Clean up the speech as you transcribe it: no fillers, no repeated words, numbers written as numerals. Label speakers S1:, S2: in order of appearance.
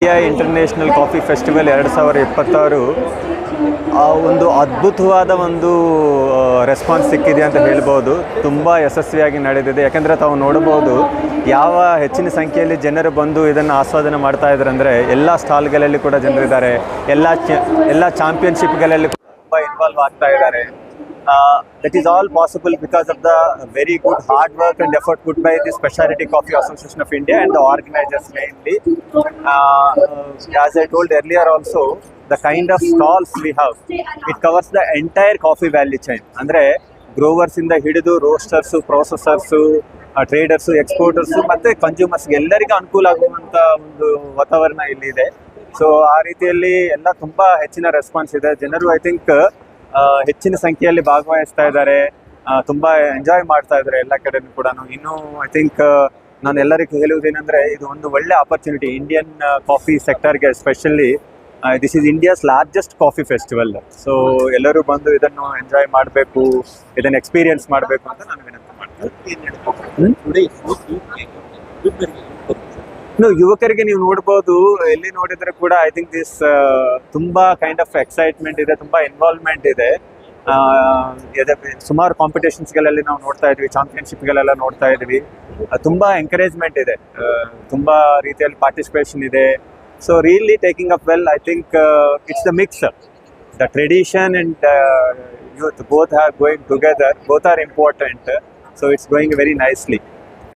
S1: India international coffee festival 2026 ಒಂದು ಅದ್ಭುತವಾದ ಒಂದು ರೆಸ್ಪಾನ್ಸ್ ಸಿಕ್ಕಿದೆ ಅಂತ ಹೇಳ್ಬೋದು. ತುಂಬ ಯಶಸ್ವಿಯಾಗಿ ನಡೆದಿದೆ. ಯಾಕೆಂದರೆ ತಾವು ನೋಡಬಹುದು ಯಾವ ಹೆಚ್ಚಿನ ಸಂಖ್ಯೆಯಲ್ಲಿ ಜನರು ಬಂದು ಇದನ್ನು ಆಸ್ವಾದನೆ ಮಾಡ್ತಾ ಇದ್ದಾರೆ. ಅಂದರೆ ಎಲ್ಲ ಸ್ಟಾಲ್ಗಳಲ್ಲಿ ಕೂಡ ಜನರಿದ್ದಾರೆ. ಎಲ್ಲ ಚಾಂಪಿಯನ್ಶಿಪ್ಗಳಲ್ಲಿ ತುಂಬ ಇನ್ವಾಲ್ವ್ ಆಗ್ತಾ ಇದ್ದಾರೆ. That is all possible because of the very good hard work and effort put by the Specialty Coffee Association of India and the organizers mainly. As I told earlier also, the kind of stalls we have, it covers the entire coffee value chain. Andre growers ಇಂದ ಹಿಡಿದು roasters, processors, traders, exporters ಮತ್ತು consumers ಎಲ್ಲರಿಗೂ ಅನುಕೂಲ ಆಗುವಂಥ ಒಂದು ವಾತಾವರಣ ಇಲ್ಲಿದೆ. So ಆ ರೀತಿಯಲ್ಲಿ ಎಲ್ಲ ತುಂಬ ಹೆಚ್ಚಿನ ರೆಸ್ಪಾನ್ಸ್ ಇದೆ. ಜನರು ಐ ಥಿಂಕ್ ಹೆಚ್ಚಿನ ಸಂಖ್ಯೆಯಲ್ಲಿ ಭಾಗವಹಿಸ್ತಾ ಇದ್ದಾರೆ, ತುಂಬ ಎಂಜಾಯ್ ಮಾಡ್ತಾ ಇದ್ದಾರೆ ಎಲ್ಲ ಕಡೆನೂ ಕೂಡ. ಇನ್ನೂ ಐ ಥಿಂಕ್ ನಾನು ಎಲ್ಲರಿಗೂ ಹೇಳುವುದೇನೆಂದರೆ, ಇದು ಒಂದು ಒಳ್ಳೆ ಆಪರ್ಚುನಿಟಿ ಇಂಡಿಯನ್ ಕಾಫಿ ಸೆಕ್ಟರ್ಗೆ. Especially this is India's largest coffee festival. So ಎಲ್ಲರೂ ಬಂದು ಇದನ್ನು ಎಂಜಾಯ್ ಮಾಡಬೇಕು, ಇದನ್ನು ಎಕ್ಸ್ಪೀರಿಯನ್ಸ್ ಮಾಡಬೇಕು ಅಂತ ನಾನು ವಿನಂತಿ ಮಾಡ್ತೀನಿ. ಯುವಕರಿಗೆ ನೀವು ನೋಡ್ಬೋದು, ಎಲ್ಲಿ ನೋಡಿದ್ರೆ ಕೂಡ ಐ ಥಿಂಕ್ ದಿಸ್ ತುಂಬ ಕೈಂಡ್ ಆಫ್ ಎಕ್ಸೈಟ್ಮೆಂಟ್ ಇದೆ, ತುಂಬ ಇನ್ವಾಲ್ವ್ಮೆಂಟ್ ಇದೆ. ಸುಮಾರು ಕಾಂಪಿಟೇಷನ್ಸ್ಗಳಲ್ಲಿ ನಾವು ನೋಡ್ತಾ ಇದ್ವಿ, ಚಾಂಪಿಯನ್ಶಿಪ್ಗಳೆಲ್ಲ ನೋಡ್ತಾ ಇದ್ವಿ. ತುಂಬ ಎಂಕರೇಜ್ಮೆಂಟ್ ಇದೆ, ತುಂಬ ರೀತಿಯಲ್ಲಿ ಪಾರ್ಟಿಸಿಪೇಷನ್ ಇದೆ. So really taking up well. I think it's the mix, the tradition and youth both are going together, both are important. So it's going very nicely.